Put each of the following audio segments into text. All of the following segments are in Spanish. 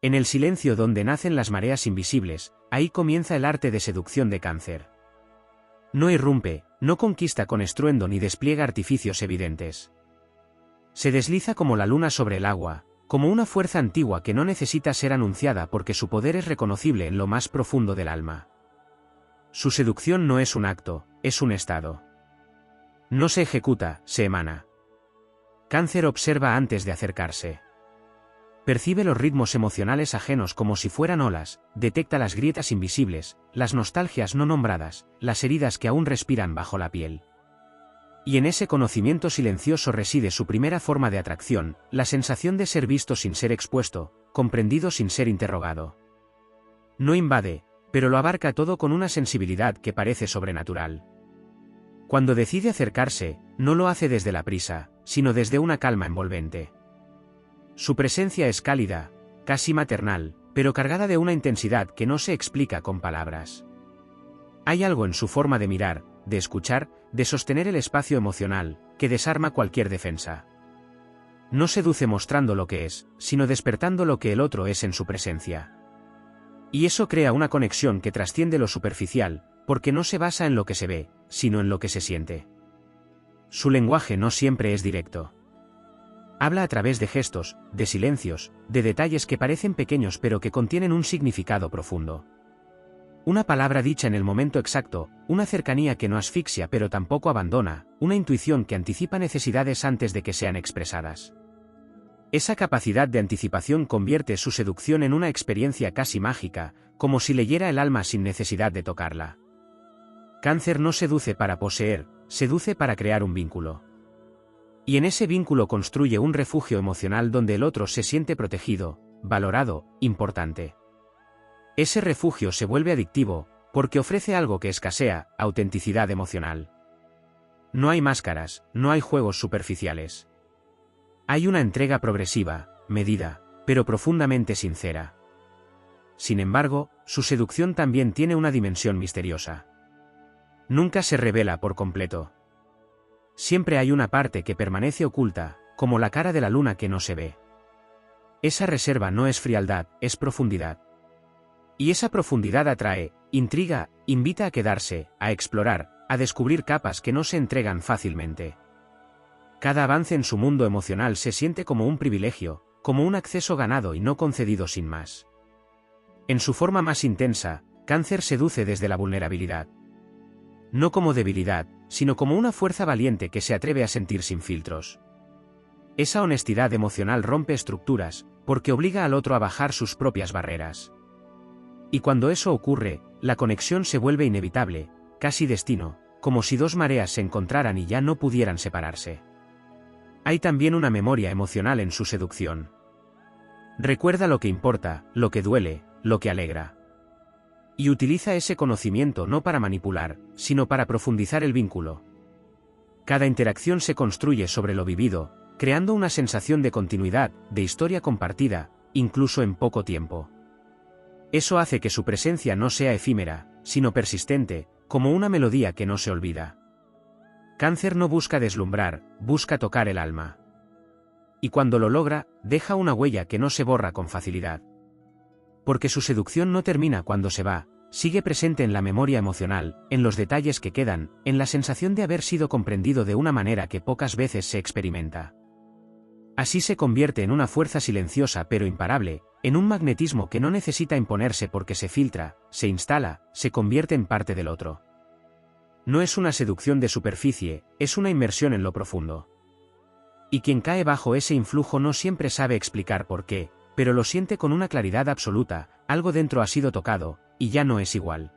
En el silencio donde nacen las mareas invisibles, ahí comienza el arte de seducción de Cáncer. No irrumpe, no conquista con estruendo ni despliega artificios evidentes. Se desliza como la luna sobre el agua, como una fuerza antigua que no necesita ser anunciada porque su poder es reconocible en lo más profundo del alma. Su seducción no es un acto, es un estado. No se ejecuta, se emana. Cáncer observa antes de acercarse. Percibe los ritmos emocionales ajenos como si fueran olas, detecta las grietas invisibles, las nostalgias no nombradas, las heridas que aún respiran bajo la piel. Y en ese conocimiento silencioso reside su primera forma de atracción, la sensación de ser visto sin ser expuesto, comprendido sin ser interrogado. No invade, pero lo abarca todo con una sensibilidad que parece sobrenatural. Cuando decide acercarse, no lo hace desde la prisa, sino desde una calma envolvente. Su presencia es cálida, casi maternal, pero cargada de una intensidad que no se explica con palabras. Hay algo en su forma de mirar, de escuchar, de sostener el espacio emocional, que desarma cualquier defensa. No seduce mostrando lo que es, sino despertando lo que el otro es en su presencia. Y eso crea una conexión que trasciende lo superficial, porque no se basa en lo que se ve, sino en lo que se siente. Su lenguaje no siempre es directo. Habla a través de gestos, de silencios, de detalles que parecen pequeños pero que contienen un significado profundo. Una palabra dicha en el momento exacto, una cercanía que no asfixia pero tampoco abandona, una intuición que anticipa necesidades antes de que sean expresadas. Esa capacidad de anticipación convierte su seducción en una experiencia casi mágica, como si leyera el alma sin necesidad de tocarla. Cáncer no seduce para poseer, seduce para crear un vínculo. Y en ese vínculo construye un refugio emocional donde el otro se siente protegido, valorado, importante. Ese refugio se vuelve adictivo, porque ofrece algo que escasea, autenticidad emocional. No hay máscaras, no hay juegos superficiales. Hay una entrega progresiva, medida, pero profundamente sincera. Sin embargo, su seducción también tiene una dimensión misteriosa. Nunca se revela por completo. Siempre hay una parte que permanece oculta, como la cara de la luna que no se ve. Esa reserva no es frialdad, es profundidad. Y esa profundidad atrae, intriga, invita a quedarse, a explorar, a descubrir capas que no se entregan fácilmente. Cada avance en su mundo emocional se siente como un privilegio, como un acceso ganado y no concedido sin más. En su forma más intensa, Cáncer seduce desde la vulnerabilidad. No como debilidad, sino como una fuerza valiente que se atreve a sentir sin filtros. Esa honestidad emocional rompe estructuras, porque obliga al otro a bajar sus propias barreras. Y cuando eso ocurre, la conexión se vuelve inevitable, casi destino, como si dos mareas se encontraran y ya no pudieran separarse. Hay también una memoria emocional en su seducción. Recuerda lo que importa, lo que duele, lo que alegra. Y utiliza ese conocimiento no para manipular, sino para profundizar el vínculo. Cada interacción se construye sobre lo vivido, creando una sensación de continuidad, de historia compartida, incluso en poco tiempo. Eso hace que su presencia no sea efímera, sino persistente, como una melodía que no se olvida. Cáncer no busca deslumbrar, busca tocar el alma. Y cuando lo logra, deja una huella que no se borra con facilidad. Porque su seducción no termina cuando se va, sigue presente en la memoria emocional, en los detalles que quedan, en la sensación de haber sido comprendido de una manera que pocas veces se experimenta. Así se convierte en una fuerza silenciosa pero imparable, en un magnetismo que no necesita imponerse porque se filtra, se instala, se convierte en parte del otro. No es una seducción de superficie, es una inmersión en lo profundo. Y quien cae bajo ese influjo no siempre sabe explicar por qué, pero lo siente con una claridad absoluta, algo dentro ha sido tocado, y ya no es igual.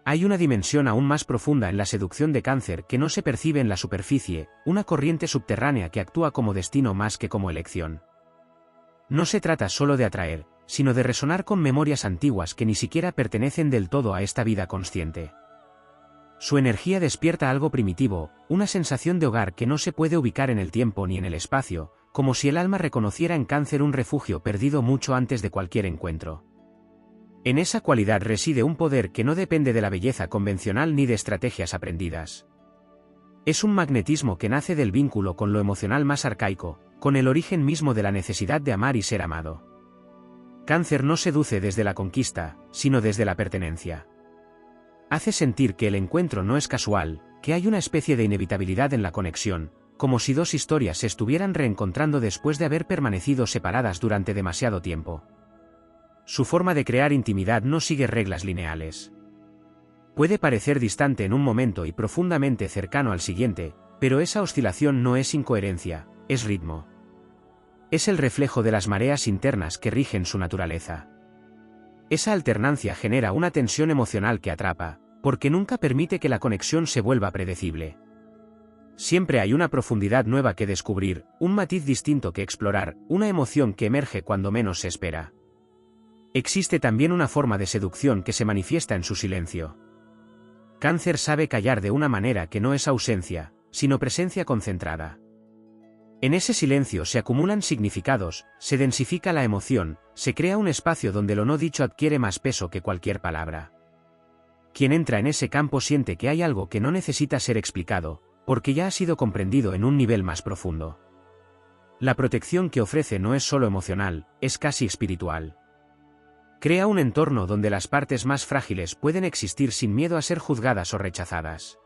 Hay una dimensión aún más profunda en la seducción de Cáncer que no se percibe en la superficie, una corriente subterránea que actúa como destino más que como elección. No se trata solo de atraer, sino de resonar con memorias antiguas que ni siquiera pertenecen del todo a esta vida consciente. Su energía despierta algo primitivo, una sensación de hogar que no se puede ubicar en el tiempo ni en el espacio, como si el alma reconociera en Cáncer un refugio perdido mucho antes de cualquier encuentro. En esa cualidad reside un poder que no depende de la belleza convencional ni de estrategias aprendidas. Es un magnetismo que nace del vínculo con lo emocional más arcaico, con el origen mismo de la necesidad de amar y ser amado. Cáncer no seduce desde la conquista, sino desde la pertenencia. Hace sentir que el encuentro no es casual, que hay una especie de inevitabilidad en la conexión, como si dos historias se estuvieran reencontrando después de haber permanecido separadas durante demasiado tiempo. Su forma de crear intimidad no sigue reglas lineales. Puede parecer distante en un momento y profundamente cercano al siguiente, pero esa oscilación no es incoherencia, es ritmo. Es el reflejo de las mareas internas que rigen su naturaleza. Esa alternancia genera una tensión emocional que atrapa, porque nunca permite que la conexión se vuelva predecible. Siempre hay una profundidad nueva que descubrir, un matiz distinto que explorar, una emoción que emerge cuando menos se espera. Existe también una forma de seducción que se manifiesta en su silencio. Cáncer sabe callar de una manera que no es ausencia, sino presencia concentrada. En ese silencio se acumulan significados, se densifica la emoción, se crea un espacio donde lo no dicho adquiere más peso que cualquier palabra. Quien entra en ese campo siente que hay algo que no necesita ser explicado, porque ya ha sido comprendido en un nivel más profundo. La protección que ofrece no es solo emocional, es casi espiritual. Crea un entorno donde las partes más frágiles pueden existir sin miedo a ser juzgadas o rechazadas.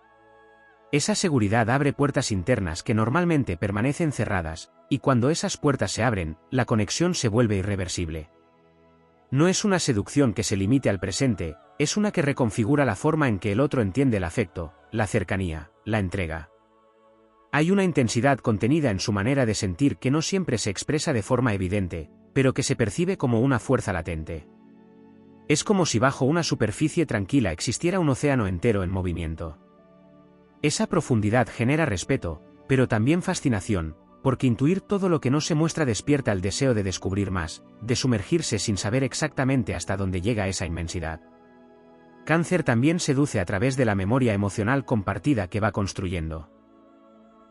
Esa seguridad abre puertas internas que normalmente permanecen cerradas, y cuando esas puertas se abren, la conexión se vuelve irreversible. No es una seducción que se limite al presente, es una que reconfigura la forma en que el otro entiende el afecto, la cercanía, la entrega. Hay una intensidad contenida en su manera de sentir que no siempre se expresa de forma evidente, pero que se percibe como una fuerza latente. Es como si bajo una superficie tranquila existiera un océano entero en movimiento. Esa profundidad genera respeto, pero también fascinación, porque intuir todo lo que no se muestra despierta el deseo de descubrir más, de sumergirse sin saber exactamente hasta dónde llega esa inmensidad. Cáncer también seduce a través de la memoria emocional compartida que va construyendo.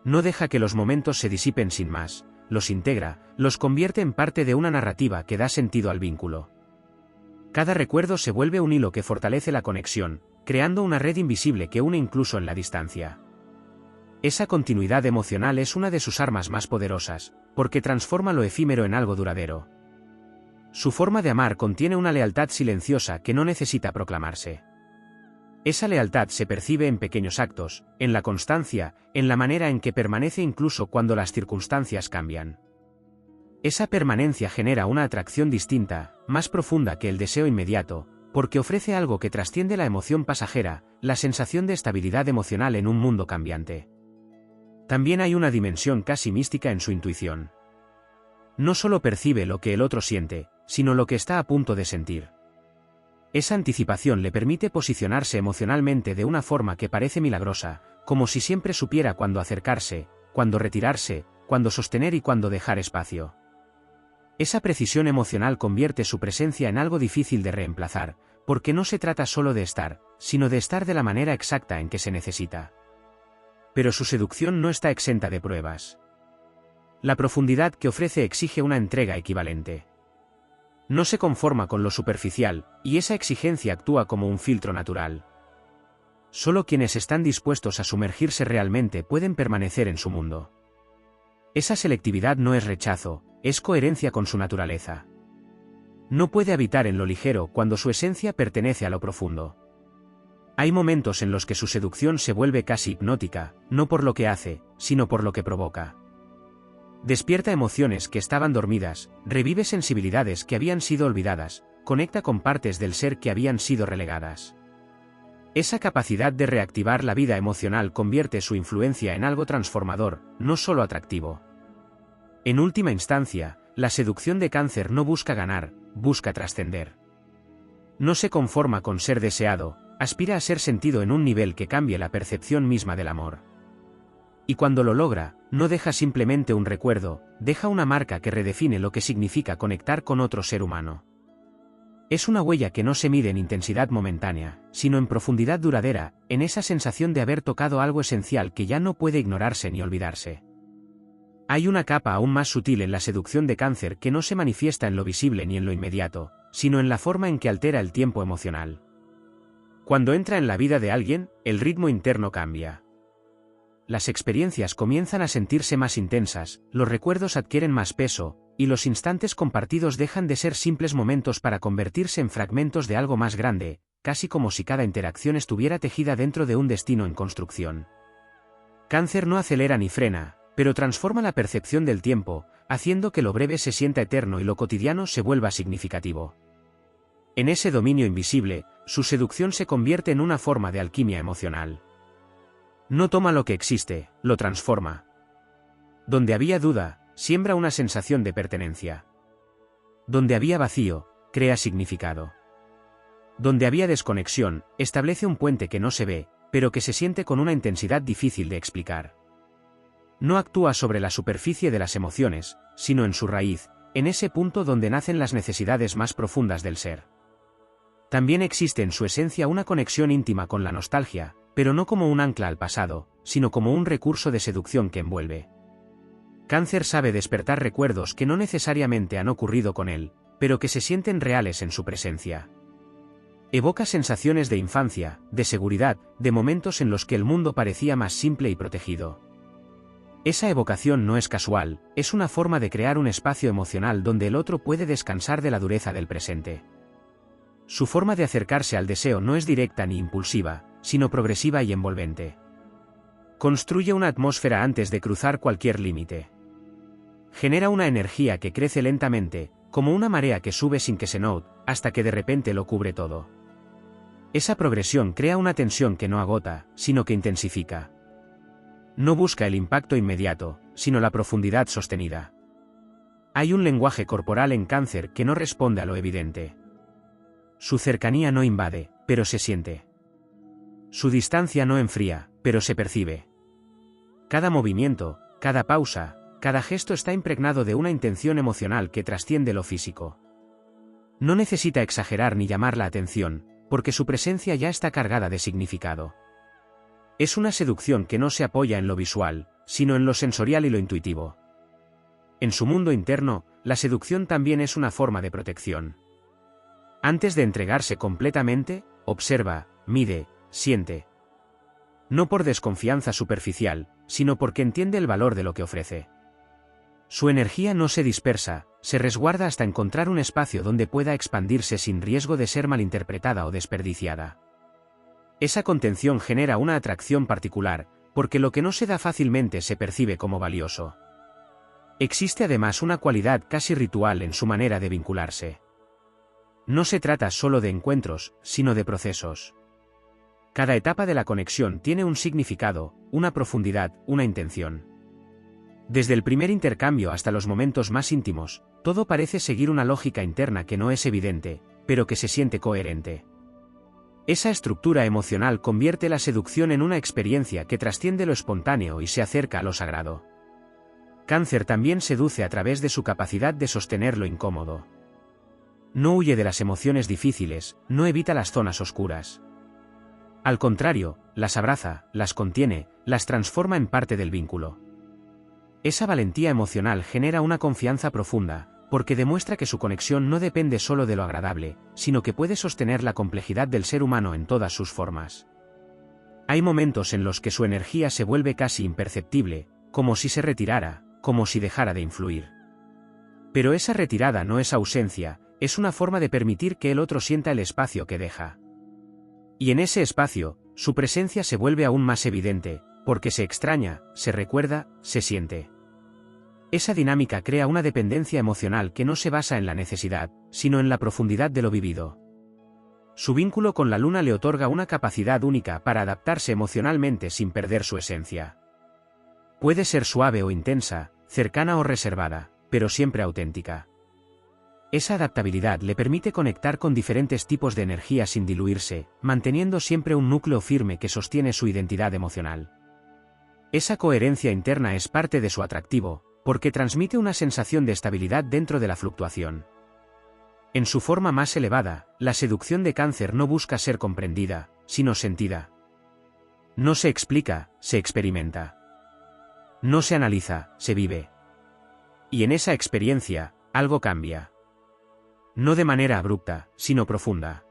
No deja que los momentos se disipen sin más, los integra, los convierte en parte de una narrativa que da sentido al vínculo. Cada recuerdo se vuelve un hilo que fortalece la conexión, creando una red invisible que une incluso en la distancia. Esa continuidad emocional es una de sus armas más poderosas, porque transforma lo efímero en algo duradero. Su forma de amar contiene una lealtad silenciosa que no necesita proclamarse. Esa lealtad se percibe en pequeños actos, en la constancia, en la manera en que permanece incluso cuando las circunstancias cambian. Esa permanencia genera una atracción distinta, más profunda que el deseo inmediato, porque ofrece algo que trasciende la emoción pasajera, la sensación de estabilidad emocional en un mundo cambiante. También hay una dimensión casi mística en su intuición. No solo percibe lo que el otro siente, sino lo que está a punto de sentir. Esa anticipación le permite posicionarse emocionalmente de una forma que parece milagrosa, como si siempre supiera cuándo acercarse, cuándo retirarse, cuándo sostener y cuándo dejar espacio. Esa precisión emocional convierte su presencia en algo difícil de reemplazar, porque no se trata solo de estar, sino de estar de la manera exacta en que se necesita. Pero su seducción no está exenta de pruebas. La profundidad que ofrece exige una entrega equivalente. No se conforma con lo superficial, y esa exigencia actúa como un filtro natural. Solo quienes están dispuestos a sumergirse realmente pueden permanecer en su mundo. Esa selectividad no es rechazo, es coherencia con su naturaleza. No puede habitar en lo ligero cuando su esencia pertenece a lo profundo. Hay momentos en los que su seducción se vuelve casi hipnótica, no por lo que hace, sino por lo que provoca. Despierta emociones que estaban dormidas, revive sensibilidades que habían sido olvidadas, conecta con partes del ser que habían sido relegadas. Esa capacidad de reactivar la vida emocional convierte su influencia en algo transformador, no solo atractivo. En última instancia, la seducción de Cáncer no busca ganar, busca trascender. No se conforma con ser deseado, aspira a ser sentido en un nivel que cambie la percepción misma del amor. Y cuando lo logra, no deja simplemente un recuerdo, deja una marca que redefine lo que significa conectar con otro ser humano. Es una huella que no se mide en intensidad momentánea, sino en profundidad duradera, en esa sensación de haber tocado algo esencial que ya no puede ignorarse ni olvidarse. Hay una capa aún más sutil en la seducción de Cáncer que no se manifiesta en lo visible ni en lo inmediato, sino en la forma en que altera el tiempo emocional. Cuando entra en la vida de alguien, el ritmo interno cambia. Las experiencias comienzan a sentirse más intensas, los recuerdos adquieren más peso, y los instantes compartidos dejan de ser simples momentos para convertirse en fragmentos de algo más grande, casi como si cada interacción estuviera tejida dentro de un destino en construcción. Cáncer no acelera ni frena, pero transforma la percepción del tiempo, haciendo que lo breve se sienta eterno y lo cotidiano se vuelva significativo. En ese dominio invisible, su seducción se convierte en una forma de alquimia emocional. No toma lo que existe, lo transforma. Donde había duda, siembra una sensación de pertenencia. Donde había vacío, crea significado. Donde había desconexión, establece un puente que no se ve, pero que se siente con una intensidad difícil de explicar. No actúa sobre la superficie de las emociones, sino en su raíz, en ese punto donde nacen las necesidades más profundas del ser. También existe en su esencia una conexión íntima con la nostalgia, pero no como un ancla al pasado, sino como un recurso de seducción que envuelve. Cáncer sabe despertar recuerdos que no necesariamente han ocurrido con él, pero que se sienten reales en su presencia. Evoca sensaciones de infancia, de seguridad, de momentos en los que el mundo parecía más simple y protegido. Esa evocación no es casual, es una forma de crear un espacio emocional donde el otro puede descansar de la dureza del presente. Su forma de acercarse al deseo no es directa ni impulsiva, sino progresiva y envolvente. Construye una atmósfera antes de cruzar cualquier límite. Genera una energía que crece lentamente, como una marea que sube sin que se note, hasta que de repente lo cubre todo. Esa progresión crea una tensión que no agota, sino que intensifica. No busca el impacto inmediato, sino la profundidad sostenida. Hay un lenguaje corporal en Cáncer que no responde a lo evidente. Su cercanía no invade, pero se siente. Su distancia no enfría, pero se percibe. Cada movimiento, cada pausa, cada gesto está impregnado de una intención emocional que trasciende lo físico. No necesita exagerar ni llamar la atención, porque su presencia ya está cargada de significado. Es una seducción que no se apoya en lo visual, sino en lo sensorial y lo intuitivo. En su mundo interno, la seducción también es una forma de protección. Antes de entregarse completamente, observa, mide, siente. No por desconfianza superficial, sino porque entiende el valor de lo que ofrece. Su energía no se dispersa, se resguarda hasta encontrar un espacio donde pueda expandirse sin riesgo de ser malinterpretada o desperdiciada. Esa contención genera una atracción particular, porque lo que no se da fácilmente se percibe como valioso. Existe además una cualidad casi ritual en su manera de vincularse. No se trata solo de encuentros, sino de procesos. Cada etapa de la conexión tiene un significado, una profundidad, una intención. Desde el primer intercambio hasta los momentos más íntimos, todo parece seguir una lógica interna que no es evidente, pero que se siente coherente. Esa estructura emocional convierte la seducción en una experiencia que trasciende lo espontáneo y se acerca a lo sagrado. Cáncer también seduce a través de su capacidad de sostener lo incómodo. No huye de las emociones difíciles, no evita las zonas oscuras. Al contrario, las abraza, las contiene, las transforma en parte del vínculo. Esa valentía emocional genera una confianza profunda, porque demuestra que su conexión no depende solo de lo agradable, sino que puede sostener la complejidad del ser humano en todas sus formas. Hay momentos en los que su energía se vuelve casi imperceptible, como si se retirara, como si dejara de influir. Pero esa retirada no es ausencia, es una forma de permitir que el otro sienta el espacio que deja. Y en ese espacio, su presencia se vuelve aún más evidente, porque se extraña, se recuerda, se siente. Esa dinámica crea una dependencia emocional que no se basa en la necesidad, sino en la profundidad de lo vivido. Su vínculo con la luna le otorga una capacidad única para adaptarse emocionalmente sin perder su esencia. Puede ser suave o intensa, cercana o reservada, pero siempre auténtica. Esa adaptabilidad le permite conectar con diferentes tipos de energía sin diluirse, manteniendo siempre un núcleo firme que sostiene su identidad emocional. Esa coherencia interna es parte de su atractivo, porque transmite una sensación de estabilidad dentro de la fluctuación. En su forma más elevada, la seducción de Cáncer no busca ser comprendida, sino sentida. No se explica, se experimenta. No se analiza, se vive. Y en esa experiencia, algo cambia. No de manera abrupta, sino profunda.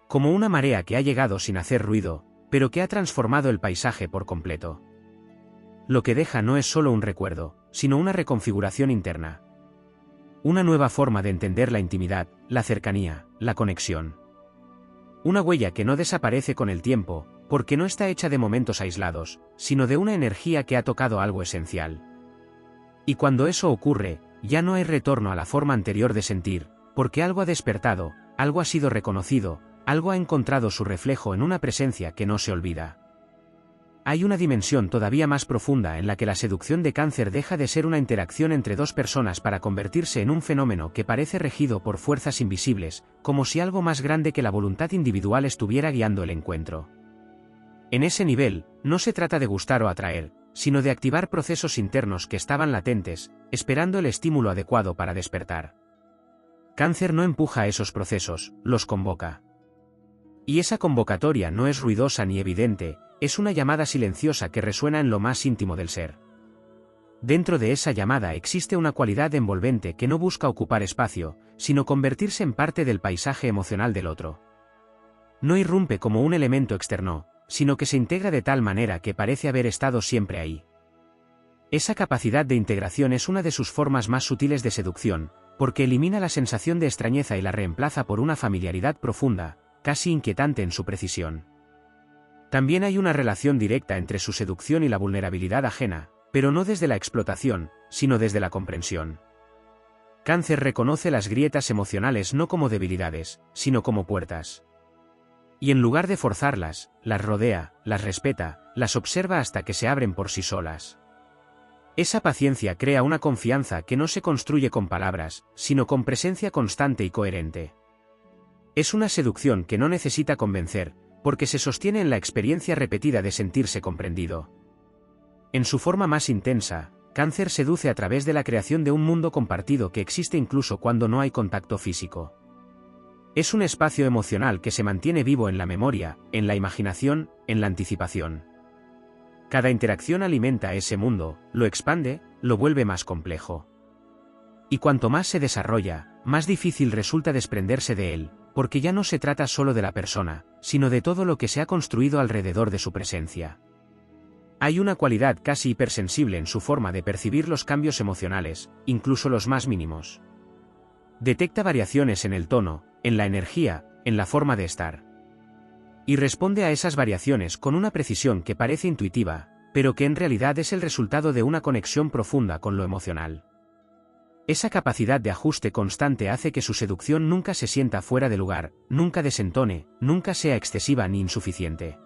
Como una marea que ha llegado sin hacer ruido, pero que ha transformado el paisaje por completo. Lo que deja no es solo un recuerdo, sino una reconfiguración interna. una nueva forma de entender la intimidad, la cercanía, la conexión. Una huella que no desaparece con el tiempo, porque no está hecha de momentos aislados, sino de una energía que ha tocado algo esencial. Y cuando eso ocurre, ya no hay retorno a la forma anterior de sentir, porque algo ha despertado, algo ha sido reconocido, algo ha encontrado su reflejo en una presencia que no se olvida. Hay una dimensión todavía más profunda en la que la seducción de Cáncer deja de ser una interacción entre dos personas para convertirse en un fenómeno que parece regido por fuerzas invisibles, como si algo más grande que la voluntad individual estuviera guiando el encuentro. En ese nivel, no se trata de gustar o atraer, sino de activar procesos internos que estaban latentes, esperando el estímulo adecuado para despertar. Cáncer no empuja a esos procesos, los convoca. Y esa convocatoria no es ruidosa ni evidente, es una llamada silenciosa que resuena en lo más íntimo del ser. Dentro de esa llamada existe una cualidad envolvente que no busca ocupar espacio, sino convertirse en parte del paisaje emocional del otro. No irrumpe como un elemento externo, sino que se integra de tal manera que parece haber estado siempre ahí. Esa capacidad de integración es una de sus formas más sutiles de seducción, porque elimina la sensación de extrañeza y la reemplaza por una familiaridad profunda, casi inquietante en su precisión. También hay una relación directa entre su seducción y la vulnerabilidad ajena, pero no desde la explotación, sino desde la comprensión. Cáncer reconoce las grietas emocionales no como debilidades, sino como puertas. Y en lugar de forzarlas, las rodea, las respeta, las observa hasta que se abren por sí solas. Esa paciencia crea una confianza que no se construye con palabras, sino con presencia constante y coherente. Es una seducción que no necesita convencer, porque se sostiene en la experiencia repetida de sentirse comprendido. En su forma más intensa, Cáncer seduce a través de la creación de un mundo compartido que existe incluso cuando no hay contacto físico. Es un espacio emocional que se mantiene vivo en la memoria, en la imaginación, en la anticipación. Cada interacción alimenta ese mundo, lo expande, lo vuelve más complejo. Y cuanto más se desarrolla, más difícil resulta desprenderse de él, porque ya no se trata solo de la persona, sino de todo lo que se ha construido alrededor de su presencia. Hay una cualidad casi hipersensible en su forma de percibir los cambios emocionales, incluso los más mínimos. Detecta variaciones en el tono, en la energía, en la forma de estar. Y responde a esas variaciones con una precisión que parece intuitiva, pero que en realidad es el resultado de una conexión profunda con lo emocional. Esa capacidad de ajuste constante hace que su seducción nunca se sienta fuera de lugar, nunca desentone, nunca sea excesiva ni insuficiente.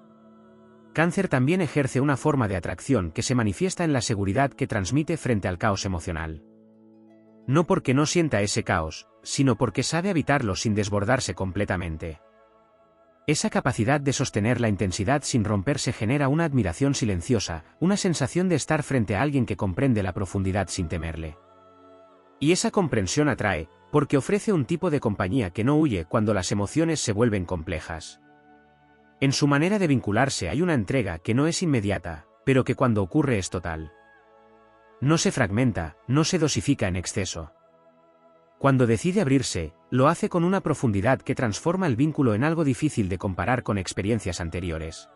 Cáncer también ejerce una forma de atracción que se manifiesta en la seguridad que transmite frente al caos emocional. No porque no sienta ese caos, sino porque sabe habitarlo sin desbordarse completamente. Esa capacidad de sostener la intensidad sin romperse genera una admiración silenciosa, una sensación de estar frente a alguien que comprende la profundidad sin temerle. Y esa comprensión atrae, porque ofrece un tipo de compañía que no huye cuando las emociones se vuelven complejas. En su manera de vincularse hay una entrega que no es inmediata, pero que cuando ocurre es total. No se fragmenta, no se dosifica en exceso. Cuando decide abrirse, lo hace con una profundidad que transforma el vínculo en algo difícil de comparar con experiencias anteriores.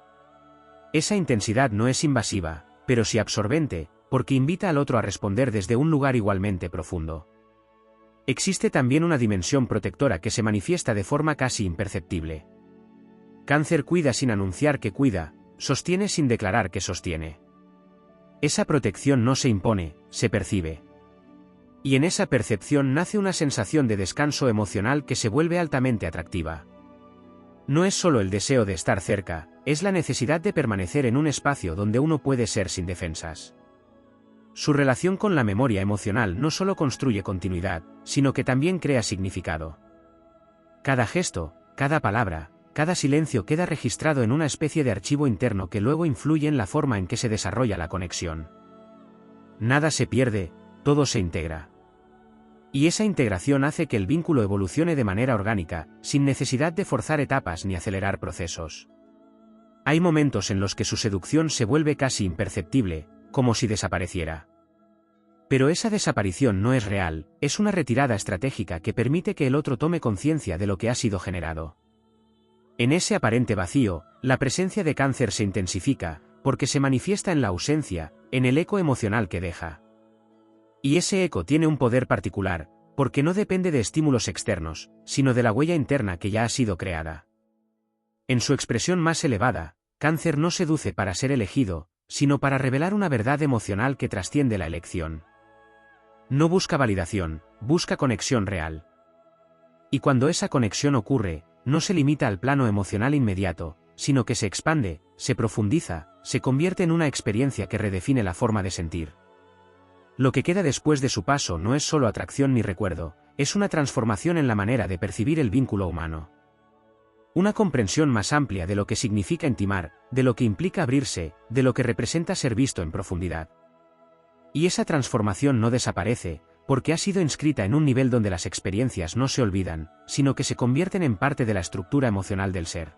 Esa intensidad no es invasiva, pero sí absorbente, porque invita al otro a responder desde un lugar igualmente profundo. Existe también una dimensión protectora que se manifiesta de forma casi imperceptible. Cáncer cuida sin anunciar que cuida, sostiene sin declarar que sostiene. Esa protección no se impone, se percibe. Y en esa percepción nace una sensación de descanso emocional que se vuelve altamente atractiva. No es solo el deseo de estar cerca, es la necesidad de permanecer en un espacio donde uno puede ser sin defensas. Su relación con la memoria emocional no solo construye continuidad, sino que también crea significado. Cada gesto, cada palabra, cada silencio queda registrado en una especie de archivo interno que luego influye en la forma en que se desarrolla la conexión. Nada se pierde, todo se integra. Y esa integración hace que el vínculo evolucione de manera orgánica, sin necesidad de forzar etapas ni acelerar procesos. Hay momentos en los que su seducción se vuelve casi imperceptible, como si desapareciera. Pero esa desaparición no es real, es una retirada estratégica que permite que el otro tome conciencia de lo que ha sido generado. En ese aparente vacío, la presencia de Cáncer se intensifica, porque se manifiesta en la ausencia, en el eco emocional que deja. Y ese eco tiene un poder particular, porque no depende de estímulos externos, sino de la huella interna que ya ha sido creada. En su expresión más elevada, Cáncer no seduce para ser elegido, sino para revelar una verdad emocional que trasciende la elección. No busca validación, busca conexión real. Y cuando esa conexión ocurre, no se limita al plano emocional inmediato, sino que se expande, se profundiza, se convierte en una experiencia que redefine la forma de sentir. Lo que queda después de su paso no es solo atracción ni recuerdo, es una transformación en la manera de percibir el vínculo humano. Una comprensión más amplia de lo que significa intimar, de lo que implica abrirse, de lo que representa ser visto en profundidad. Y esa transformación no desaparece, porque ha sido inscrita en un nivel donde las experiencias no se olvidan, sino que se convierten en parte de la estructura emocional del ser.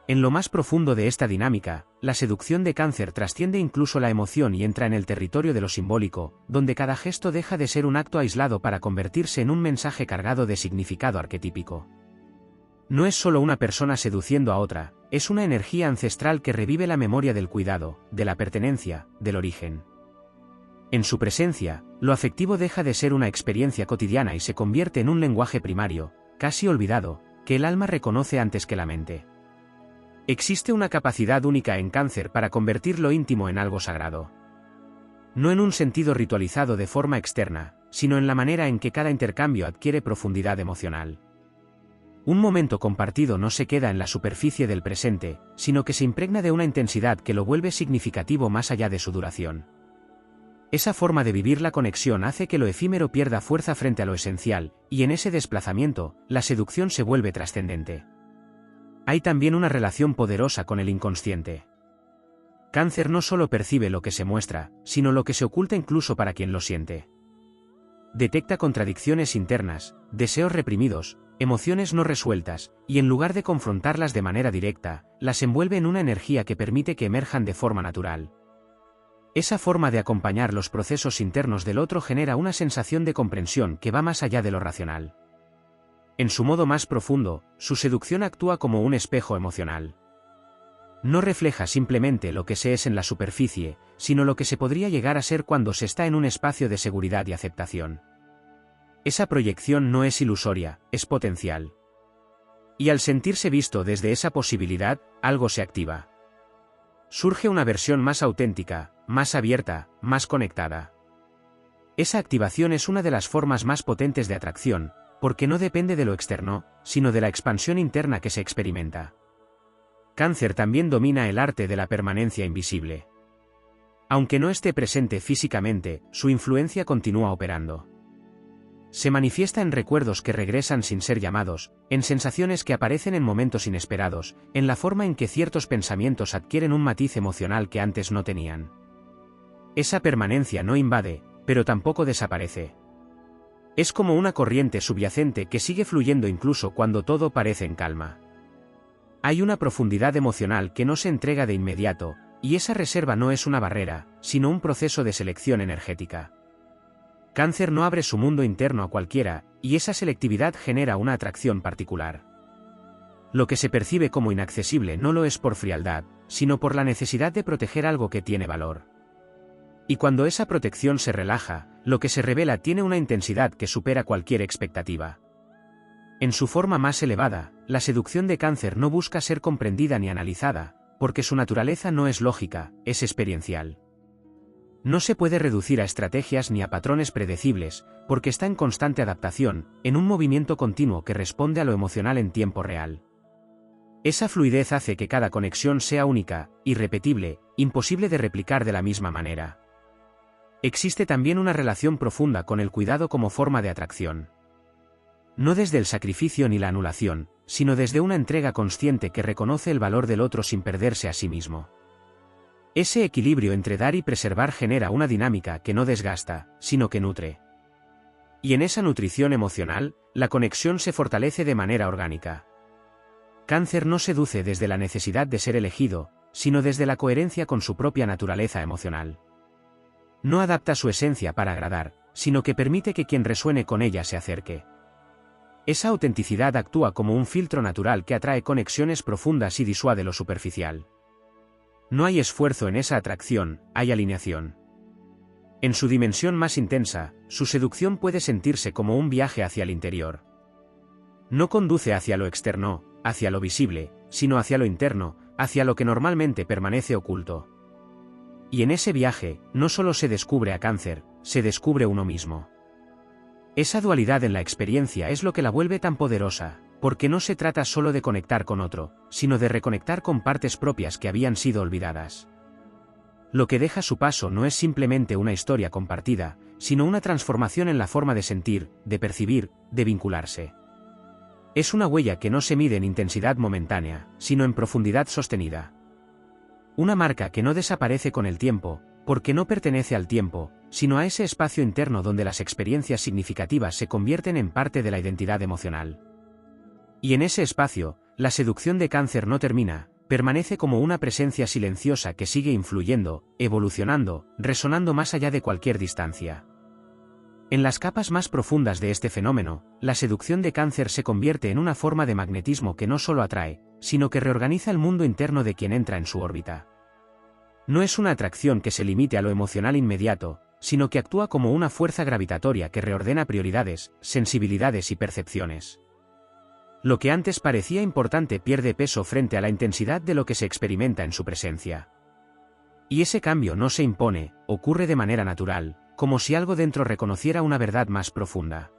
En lo más profundo de esta dinámica, la seducción de Cáncer trasciende incluso la emoción y entra en el territorio de lo simbólico, donde cada gesto deja de ser un acto aislado para convertirse en un mensaje cargado de significado arquetípico. No es solo una persona seduciendo a otra, es una energía ancestral que revive la memoria del cuidado, de la pertenencia, del origen. En su presencia, lo afectivo deja de ser una experiencia cotidiana y se convierte en un lenguaje primario, casi olvidado, que el alma reconoce antes que la mente. Existe una capacidad única en Cáncer para convertir lo íntimo en algo sagrado. No en un sentido ritualizado de forma externa, sino en la manera en que cada intercambio adquiere profundidad emocional. Un momento compartido no se queda en la superficie del presente, sino que se impregna de una intensidad que lo vuelve significativo más allá de su duración. Esa forma de vivir la conexión hace que lo efímero pierda fuerza frente a lo esencial, y en ese desplazamiento, la seducción se vuelve trascendente. Hay también una relación poderosa con el inconsciente. Cáncer no solo percibe lo que se muestra, sino lo que se oculta incluso para quien lo siente. Detecta contradicciones internas, deseos reprimidos, emociones no resueltas, y en lugar de confrontarlas de manera directa, las envuelve en una energía que permite que emerjan de forma natural. Esa forma de acompañar los procesos internos del otro genera una sensación de comprensión que va más allá de lo racional. En su modo más profundo, su seducción actúa como un espejo emocional. No refleja simplemente lo que se es en la superficie, sino lo que se podría llegar a ser cuando se está en un espacio de seguridad y aceptación. Esa proyección no es ilusoria, es potencial. Y al sentirse visto desde esa posibilidad, algo se activa. Surge una versión más auténtica, más abierta, más conectada. Esa activación es una de las formas más potentes de atracción, porque no depende de lo externo, sino de la expansión interna que se experimenta. Cáncer también domina el arte de la permanencia invisible. Aunque no esté presente físicamente, su influencia continúa operando. Se manifiesta en recuerdos que regresan sin ser llamados, en sensaciones que aparecen en momentos inesperados, en la forma en que ciertos pensamientos adquieren un matiz emocional que antes no tenían. Esa permanencia no invade, pero tampoco desaparece. Es como una corriente subyacente que sigue fluyendo incluso cuando todo parece en calma. Hay una profundidad emocional que no se entrega de inmediato, y esa reserva no es una barrera, sino un proceso de selección energética. Cáncer no abre su mundo interno a cualquiera, y esa selectividad genera una atracción particular. Lo que se percibe como inaccesible no lo es por frialdad, sino por la necesidad de proteger algo que tiene valor. Y cuando esa protección se relaja, lo que se revela tiene una intensidad que supera cualquier expectativa. En su forma más elevada, la seducción de Cáncer no busca ser comprendida ni analizada, porque su naturaleza no es lógica, es experiencial. No se puede reducir a estrategias ni a patrones predecibles, porque está en constante adaptación, en un movimiento continuo que responde a lo emocional en tiempo real. Esa fluidez hace que cada conexión sea única, irrepetible, imposible de replicar de la misma manera. Existe también una relación profunda con el cuidado como forma de atracción. No desde el sacrificio ni la anulación, sino desde una entrega consciente que reconoce el valor del otro sin perderse a sí mismo. Ese equilibrio entre dar y preservar genera una dinámica que no desgasta, sino que nutre. Y en esa nutrición emocional, la conexión se fortalece de manera orgánica. Cáncer no seduce desde la necesidad de ser elegido, sino desde la coherencia con su propia naturaleza emocional. No adapta su esencia para agradar, sino que permite que quien resuene con ella se acerque. Esa autenticidad actúa como un filtro natural que atrae conexiones profundas y disuade lo superficial. No hay esfuerzo en esa atracción, hay alineación. En su dimensión más intensa, su seducción puede sentirse como un viaje hacia el interior. No conduce hacia lo externo, hacia lo visible, sino hacia lo interno, hacia lo que normalmente permanece oculto. Y en ese viaje, no solo se descubre a Cáncer, se descubre uno mismo. Esa dualidad en la experiencia es lo que la vuelve tan poderosa, porque no se trata solo de conectar con otro, sino de reconectar con partes propias que habían sido olvidadas. Lo que deja su paso no es simplemente una historia compartida, sino una transformación en la forma de sentir, de percibir, de vincularse. Es una huella que no se mide en intensidad momentánea, sino en profundidad sostenida. Una marca que no desaparece con el tiempo, porque no pertenece al tiempo, sino a ese espacio interno donde las experiencias significativas se convierten en parte de la identidad emocional. Y en ese espacio, la seducción de Cáncer no termina, permanece como una presencia silenciosa que sigue influyendo, evolucionando, resonando más allá de cualquier distancia. En las capas más profundas de este fenómeno, la seducción de Cáncer se convierte en una forma de magnetismo que no solo atrae, sino que reorganiza el mundo interno de quien entra en su órbita. No es una atracción que se limite a lo emocional inmediato, sino que actúa como una fuerza gravitatoria que reordena prioridades, sensibilidades y percepciones. Lo que antes parecía importante pierde peso frente a la intensidad de lo que se experimenta en su presencia. Y ese cambio no se impone, ocurre de manera natural, como si algo dentro reconociera una verdad más profunda.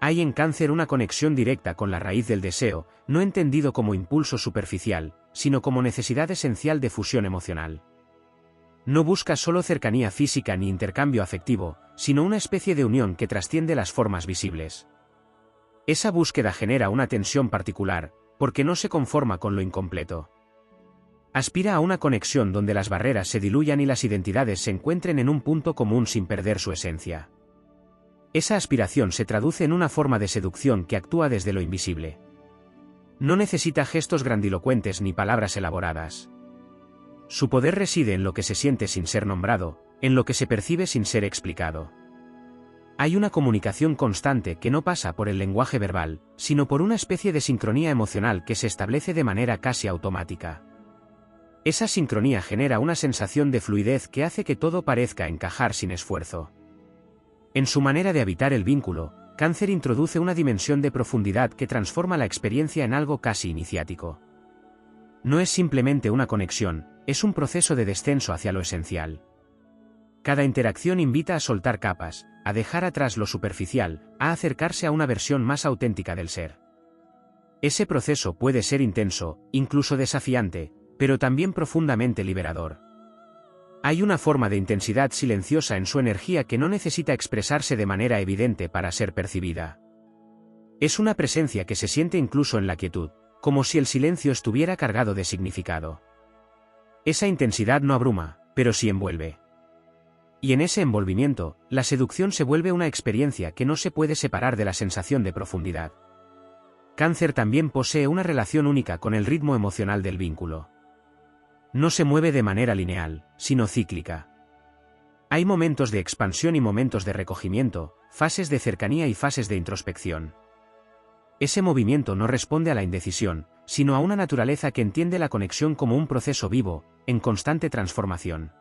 Hay en Cáncer una conexión directa con la raíz del deseo, no entendido como impulso superficial, sino como necesidad esencial de fusión emocional. No busca solo cercanía física ni intercambio afectivo, sino una especie de unión que trasciende las formas visibles. Esa búsqueda genera una tensión particular, porque no se conforma con lo incompleto. Aspira a una conexión donde las barreras se diluyan y las identidades se encuentren en un punto común sin perder su esencia. Esa aspiración se traduce en una forma de seducción que actúa desde lo invisible. No necesita gestos grandilocuentes ni palabras elaboradas. Su poder reside en lo que se siente sin ser nombrado, en lo que se percibe sin ser explicado. Hay una comunicación constante que no pasa por el lenguaje verbal, sino por una especie de sincronía emocional que se establece de manera casi automática. Esa sincronía genera una sensación de fluidez que hace que todo parezca encajar sin esfuerzo. En su manera de habitar el vínculo, Cáncer introduce una dimensión de profundidad que transforma la experiencia en algo casi iniciático. No es simplemente una conexión, es un proceso de descenso hacia lo esencial. Cada interacción invita a soltar capas, a dejar atrás lo superficial, a acercarse a una versión más auténtica del ser. Ese proceso puede ser intenso, incluso desafiante, pero también profundamente liberador. Hay una forma de intensidad silenciosa en su energía que no necesita expresarse de manera evidente para ser percibida. Es una presencia que se siente incluso en la quietud, como si el silencio estuviera cargado de significado. Esa intensidad no abruma, pero sí envuelve. Y en ese envolvimiento, la seducción se vuelve una experiencia que no se puede separar de la sensación de profundidad. Cáncer también posee una relación única con el ritmo emocional del vínculo. No se mueve de manera lineal, sino cíclica. Hay momentos de expansión y momentos de recogimiento, fases de cercanía y fases de introspección. Ese movimiento no responde a la indecisión, sino a una naturaleza que entiende la conexión como un proceso vivo, en constante transformación.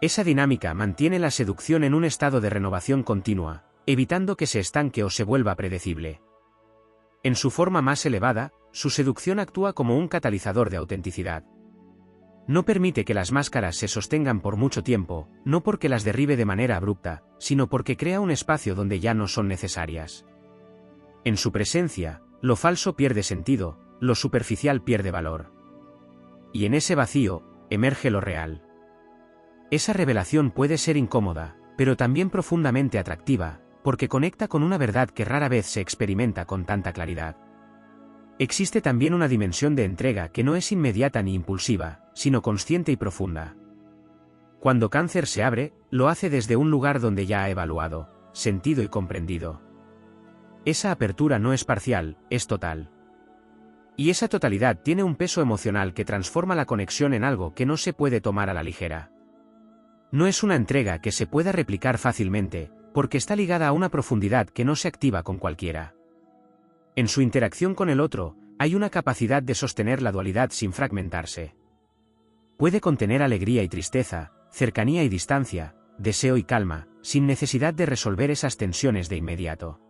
Esa dinámica mantiene la seducción en un estado de renovación continua, evitando que se estanque o se vuelva predecible. En su forma más elevada, su seducción actúa como un catalizador de autenticidad. No permite que las máscaras se sostengan por mucho tiempo, no porque las derribe de manera abrupta, sino porque crea un espacio donde ya no son necesarias. En su presencia, lo falso pierde sentido, lo superficial pierde valor. Y en ese vacío, emerge lo real. Esa revelación puede ser incómoda, pero también profundamente atractiva, porque conecta con una verdad que rara vez se experimenta con tanta claridad. Existe también una dimensión de entrega que no es inmediata ni impulsiva, sino consciente y profunda. Cuando Cáncer se abre, lo hace desde un lugar donde ya ha evaluado, sentido y comprendido. Esa apertura no es parcial, es total. Y esa totalidad tiene un peso emocional que transforma la conexión en algo que no se puede tomar a la ligera. No es una entrega que se pueda replicar fácilmente, porque está ligada a una profundidad que no se activa con cualquiera. En su interacción con el otro, hay una capacidad de sostener la dualidad sin fragmentarse. Puede contener alegría y tristeza, cercanía y distancia, deseo y calma, sin necesidad de resolver esas tensiones de inmediato.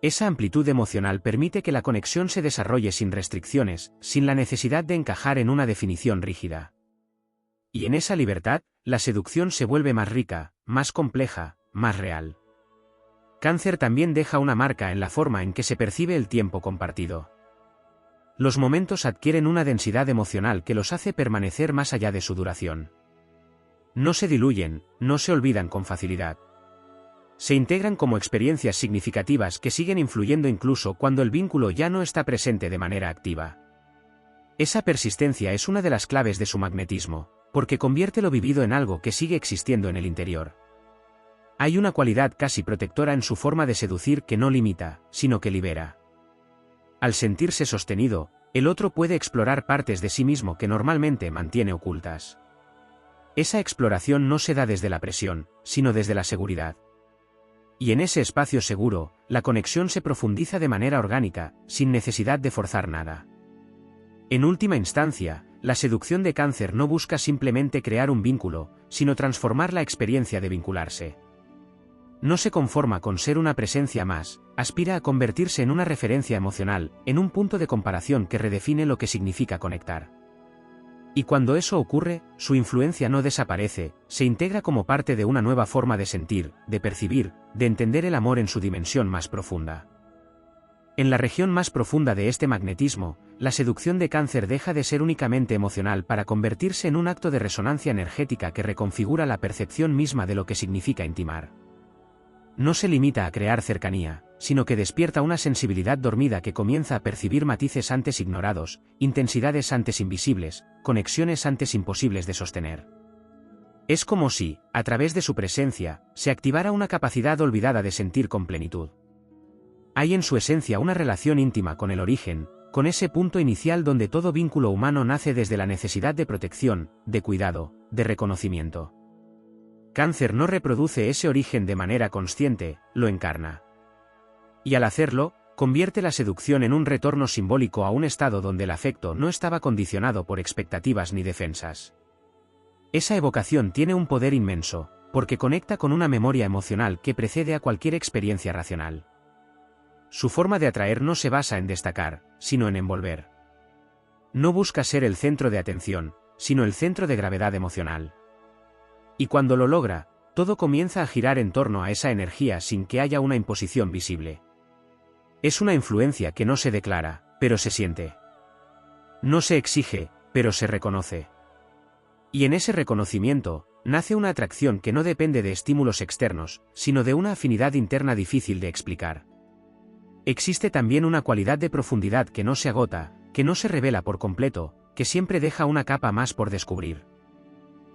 Esa amplitud emocional permite que la conexión se desarrolle sin restricciones, sin la necesidad de encajar en una definición rígida. Y en esa libertad, la seducción se vuelve más rica, más compleja, más real. Cáncer también deja una marca en la forma en que se percibe el tiempo compartido. Los momentos adquieren una densidad emocional que los hace permanecer más allá de su duración. No se diluyen, no se olvidan con facilidad. Se integran como experiencias significativas que siguen influyendo incluso cuando el vínculo ya no está presente de manera activa. Esa persistencia es una de las claves de su magnetismo, porque convierte lo vivido en algo que sigue existiendo en el interior. Hay una cualidad casi protectora en su forma de seducir que no limita, sino que libera. Al sentirse sostenido, el otro puede explorar partes de sí mismo que normalmente mantiene ocultas. Esa exploración no se da desde la presión, sino desde la seguridad. Y en ese espacio seguro, la conexión se profundiza de manera orgánica, sin necesidad de forzar nada. En última instancia, la seducción de Cáncer no busca simplemente crear un vínculo, sino transformar la experiencia de vincularse. No se conforma con ser una presencia más, aspira a convertirse en una referencia emocional, en un punto de comparación que redefine lo que significa conectar. Y cuando eso ocurre, su influencia no desaparece, se integra como parte de una nueva forma de sentir, de percibir, de entender el amor en su dimensión más profunda. En la región más profunda de este magnetismo, la seducción de Cáncer deja de ser únicamente emocional para convertirse en un acto de resonancia energética que reconfigura la percepción misma de lo que significa intimar. No se limita a crear cercanía, sino que despierta una sensibilidad dormida que comienza a percibir matices antes ignorados, intensidades antes invisibles, conexiones antes imposibles de sostener. Es como si, a través de su presencia, se activara una capacidad olvidada de sentir con plenitud. Hay en su esencia una relación íntima con el origen, con ese punto inicial donde todo vínculo humano nace desde la necesidad de protección, de cuidado, de reconocimiento. Cáncer no reproduce ese origen de manera consciente, lo encarna. Y al hacerlo, convierte la seducción en un retorno simbólico a un estado donde el afecto no estaba condicionado por expectativas ni defensas. Esa evocación tiene un poder inmenso, porque conecta con una memoria emocional que precede a cualquier experiencia racional. Su forma de atraer no se basa en destacar, sino en envolver. No busca ser el centro de atención, sino el centro de gravedad emocional. Y cuando lo logra, todo comienza a girar en torno a esa energía sin que haya una imposición visible. Es una influencia que no se declara, pero se siente. No se exige, pero se reconoce. Y en ese reconocimiento, nace una atracción que no depende de estímulos externos, sino de una afinidad interna difícil de explicar. Existe también una cualidad de profundidad que no se agota, que no se revela por completo, que siempre deja una capa más por descubrir.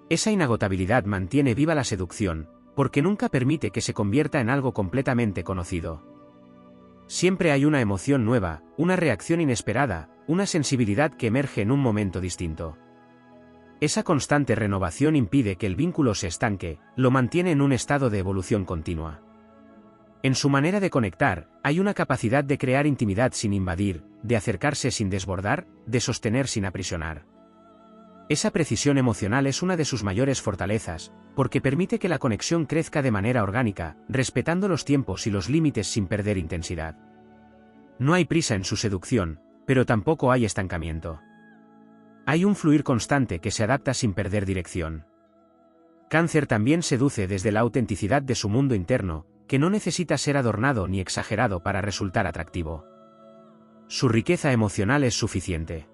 Esa inagotabilidad mantiene viva la seducción, porque nunca permite que se convierta en algo completamente conocido. Siempre hay una emoción nueva, una reacción inesperada, una sensibilidad que emerge en un momento distinto. Esa constante renovación impide que el vínculo se estanque, lo mantiene en un estado de evolución continua. En su manera de conectar, hay una capacidad de crear intimidad sin invadir, de acercarse sin desbordar, de sostener sin aprisionar. Esa precisión emocional es una de sus mayores fortalezas, porque permite que la conexión crezca de manera orgánica, respetando los tiempos y los límites sin perder intensidad. No hay prisa en su seducción, pero tampoco hay estancamiento. Hay un fluir constante que se adapta sin perder dirección. Cáncer también seduce desde la autenticidad de su mundo interno, que no necesita ser adornado ni exagerado para resultar atractivo. Su riqueza emocional es suficiente.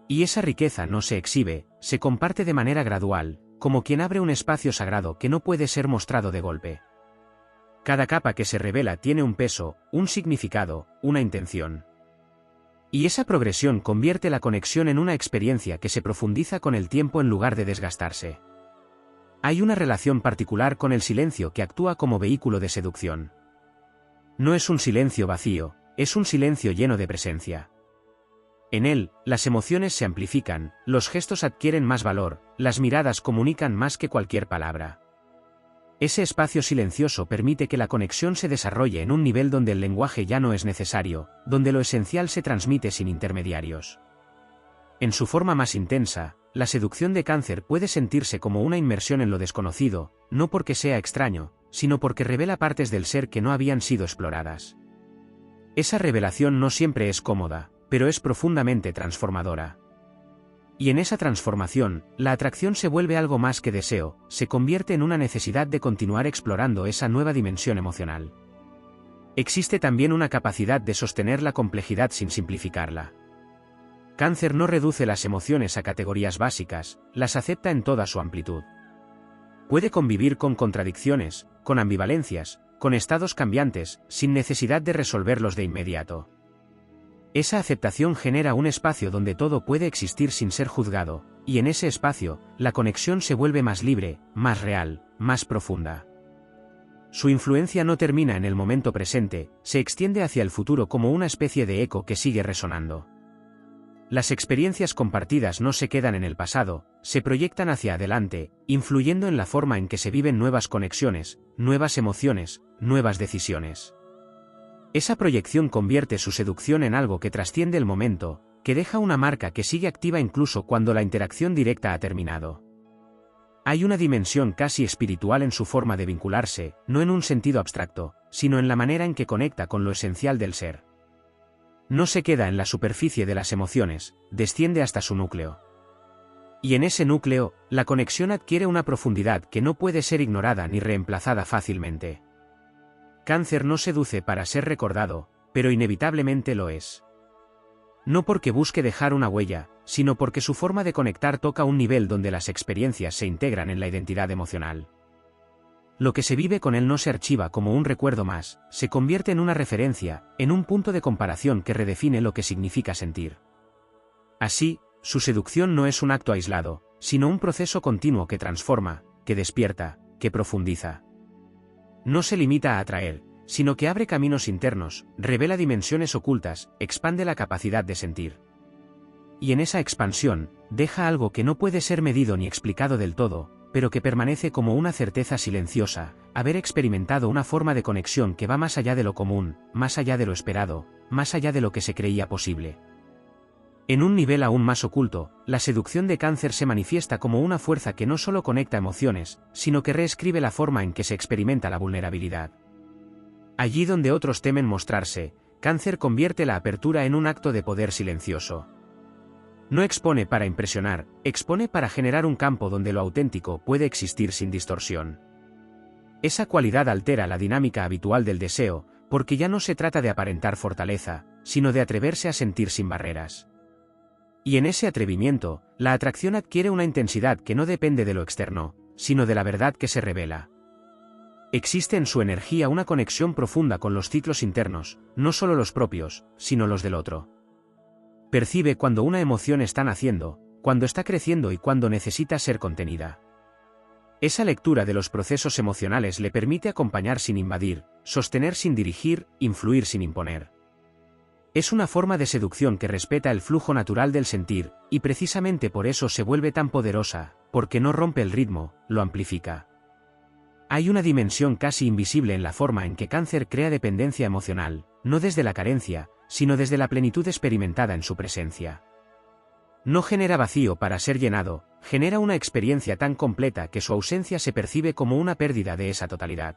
Y esa riqueza no se exhibe, se comparte de manera gradual, como quien abre un espacio sagrado que no puede ser mostrado de golpe. Cada capa que se revela tiene un peso, un significado, una intención. Y esa progresión convierte la conexión en una experiencia que se profundiza con el tiempo en lugar de desgastarse. Hay una relación particular con el silencio que actúa como vehículo de seducción. No es un silencio vacío, es un silencio lleno de presencia. En él, las emociones se amplifican, los gestos adquieren más valor, las miradas comunican más que cualquier palabra. Ese espacio silencioso permite que la conexión se desarrolle en un nivel donde el lenguaje ya no es necesario, donde lo esencial se transmite sin intermediarios. En su forma más intensa, la seducción de Cáncer puede sentirse como una inmersión en lo desconocido, no porque sea extraño, sino porque revela partes del ser que no habían sido exploradas. Esa revelación no siempre es cómoda, pero es profundamente transformadora. Y en esa transformación, la atracción se vuelve algo más que deseo, se convierte en una necesidad de continuar explorando esa nueva dimensión emocional. Existe también una capacidad de sostener la complejidad sin simplificarla. Cáncer no reduce las emociones a categorías básicas, las acepta en toda su amplitud. Puede convivir con contradicciones, con ambivalencias, con estados cambiantes, sin necesidad de resolverlos de inmediato. Esa aceptación genera un espacio donde todo puede existir sin ser juzgado, y en ese espacio, la conexión se vuelve más libre, más real, más profunda. Su influencia no termina en el momento presente, se extiende hacia el futuro como una especie de eco que sigue resonando. Las experiencias compartidas no se quedan en el pasado, se proyectan hacia adelante, influyendo en la forma en que se viven nuevas conexiones, nuevas emociones, nuevas decisiones. Esa proyección convierte su seducción en algo que trasciende el momento, que deja una marca que sigue activa incluso cuando la interacción directa ha terminado. Hay una dimensión casi espiritual en su forma de vincularse, no en un sentido abstracto, sino en la manera en que conecta con lo esencial del ser. No se queda en la superficie de las emociones, desciende hasta su núcleo. Y en ese núcleo, la conexión adquiere una profundidad que no puede ser ignorada ni reemplazada fácilmente. Cáncer no seduce para ser recordado, pero inevitablemente lo es. No porque busque dejar una huella, sino porque su forma de conectar toca un nivel donde las experiencias se integran en la identidad emocional. Lo que se vive con él no se archiva como un recuerdo más, se convierte en una referencia, en un punto de comparación que redefine lo que significa sentir. Así, su seducción no es un acto aislado, sino un proceso continuo que transforma, que despierta, que profundiza. No se limita a atraer, sino que abre caminos internos, revela dimensiones ocultas, expande la capacidad de sentir. Y en esa expansión, deja algo que no puede ser medido ni explicado del todo, pero que permanece como una certeza silenciosa, haber experimentado una forma de conexión que va más allá de lo común, más allá de lo esperado, más allá de lo que se creía posible. En un nivel aún más oculto, la seducción de Cáncer se manifiesta como una fuerza que no solo conecta emociones, sino que reescribe la forma en que se experimenta la vulnerabilidad. Allí donde otros temen mostrarse, Cáncer convierte la apertura en un acto de poder silencioso. No expone para impresionar, expone para generar un campo donde lo auténtico puede existir sin distorsión. Esa cualidad altera la dinámica habitual del deseo, porque ya no se trata de aparentar fortaleza, sino de atreverse a sentir sin barreras. Y en ese atrevimiento, la atracción adquiere una intensidad que no depende de lo externo, sino de la verdad que se revela. Existe en su energía una conexión profunda con los ciclos internos, no solo los propios, sino los del otro. Percibe cuando una emoción está naciendo, cuando está creciendo y cuando necesita ser contenida. Esa lectura de los procesos emocionales le permite acompañar sin invadir, sostener sin dirigir, influir sin imponer. Es una forma de seducción que respeta el flujo natural del sentir, y precisamente por eso se vuelve tan poderosa, porque no rompe el ritmo, lo amplifica. Hay una dimensión casi invisible en la forma en que Cáncer crea dependencia emocional, no desde la carencia, sino desde la plenitud experimentada en su presencia. No genera vacío para ser llenado, genera una experiencia tan completa que su ausencia se percibe como una pérdida de esa totalidad.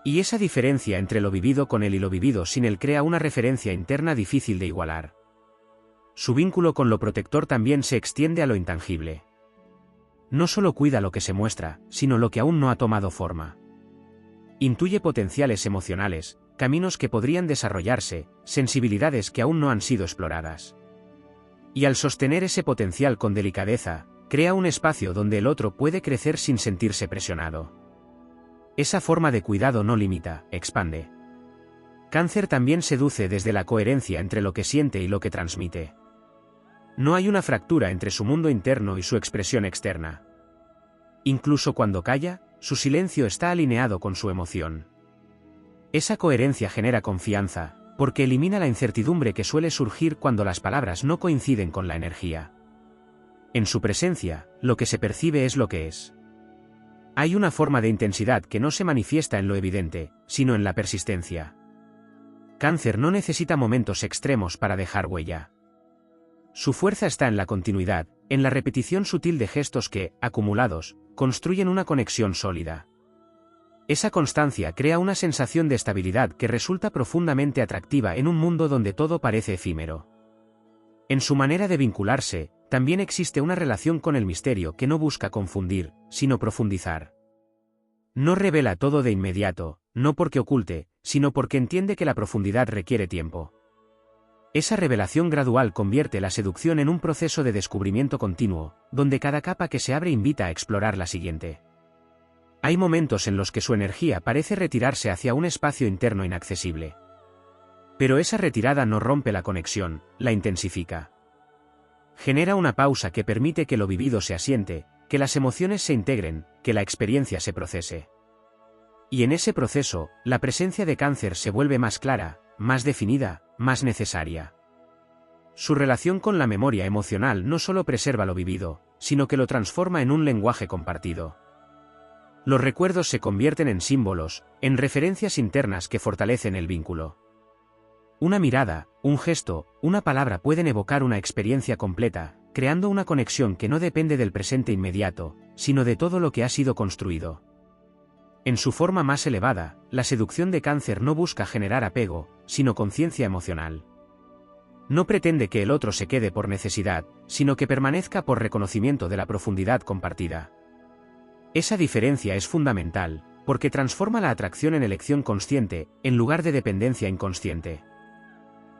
Y esa diferencia entre lo vivido con él y lo vivido sin él crea una referencia interna difícil de igualar. Su vínculo con lo protector también se extiende a lo intangible. No solo cuida lo que se muestra, sino lo que aún no ha tomado forma. Intuye potenciales emocionales, caminos que podrían desarrollarse, sensibilidades que aún no han sido exploradas. Y al sostener ese potencial con delicadeza, crea un espacio donde el otro puede crecer sin sentirse presionado. Esa forma de cuidado no limita, expande. Cáncer también seduce desde la coherencia entre lo que siente y lo que transmite. No hay una fractura entre su mundo interno y su expresión externa. Incluso cuando calla, su silencio está alineado con su emoción. Esa coherencia genera confianza, porque elimina la incertidumbre que suele surgir cuando las palabras no coinciden con la energía. En su presencia, lo que se percibe es lo que es. Hay una forma de intensidad que no se manifiesta en lo evidente, sino en la persistencia. Cáncer no necesita momentos extremos para dejar huella. Su fuerza está en la continuidad, en la repetición sutil de gestos que, acumulados, construyen una conexión sólida. Esa constancia crea una sensación de estabilidad que resulta profundamente atractiva en un mundo donde todo parece efímero. En su manera de vincularse, también existe una relación con el misterio que no busca confundir, sino profundizar. No revela todo de inmediato, no porque oculte, sino porque entiende que la profundidad requiere tiempo. Esa revelación gradual convierte la seducción en un proceso de descubrimiento continuo, donde cada capa que se abre invita a explorar la siguiente. Hay momentos en los que su energía parece retirarse hacia un espacio interno inaccesible. Pero esa retirada no rompe la conexión, la intensifica. Genera una pausa que permite que lo vivido se asiente, que las emociones se integren, que la experiencia se procese. Y en ese proceso, la presencia de Cáncer se vuelve más clara, más definida, más necesaria. Su relación con la memoria emocional no solo preserva lo vivido, sino que lo transforma en un lenguaje compartido. Los recuerdos se convierten en símbolos, en referencias internas que fortalecen el vínculo. Una mirada, un gesto, una palabra pueden evocar una experiencia completa, creando una conexión que no depende del presente inmediato, sino de todo lo que ha sido construido. En su forma más elevada, la seducción de Cáncer no busca generar apego, sino conciencia emocional. No pretende que el otro se quede por necesidad, sino que permanezca por reconocimiento de la profundidad compartida. Esa diferencia es fundamental, porque transforma la atracción en elección consciente, en lugar de dependencia inconsciente.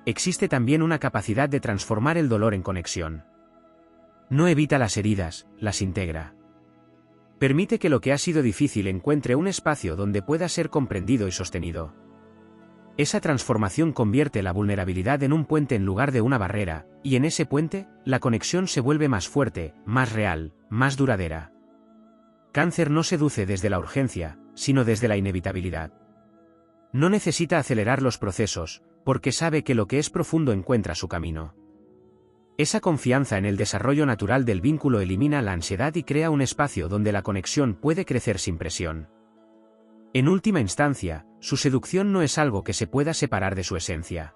Existe también una capacidad de transformar el dolor en conexión. No evita las heridas, las integra. Permite que lo que ha sido difícil encuentre un espacio donde pueda ser comprendido y sostenido. Esa transformación convierte la vulnerabilidad en un puente en lugar de una barrera, y en ese puente, la conexión se vuelve más fuerte, más real, más duradera. Cáncer no seduce desde la urgencia, sino desde la inevitabilidad. No necesita acelerar los procesos, porque sabe que lo que es profundo encuentra su camino. Esa confianza en el desarrollo natural del vínculo elimina la ansiedad y crea un espacio donde la conexión puede crecer sin presión. En última instancia, su seducción no es algo que se pueda separar de su esencia.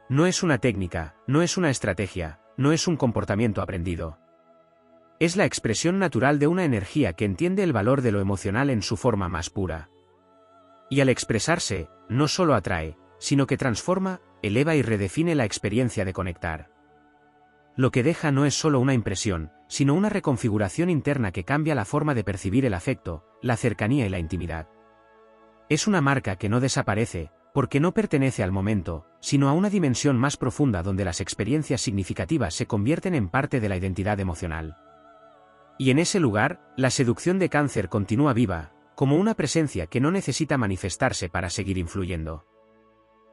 No es una técnica, no es una estrategia, no es un comportamiento aprendido. Es la expresión natural de una energía que entiende el valor de lo emocional en su forma más pura. Y al expresarse, no solo atrae, sino que transforma, eleva y redefine la experiencia de conectar. Lo que deja no es solo una impresión, sino una reconfiguración interna que cambia la forma de percibir el afecto, la cercanía y la intimidad. Es una marca que no desaparece, porque no pertenece al momento, sino a una dimensión más profunda donde las experiencias significativas se convierten en parte de la identidad emocional. Y en ese lugar, la seducción de Cáncer continúa viva, como una presencia que no necesita manifestarse para seguir influyendo.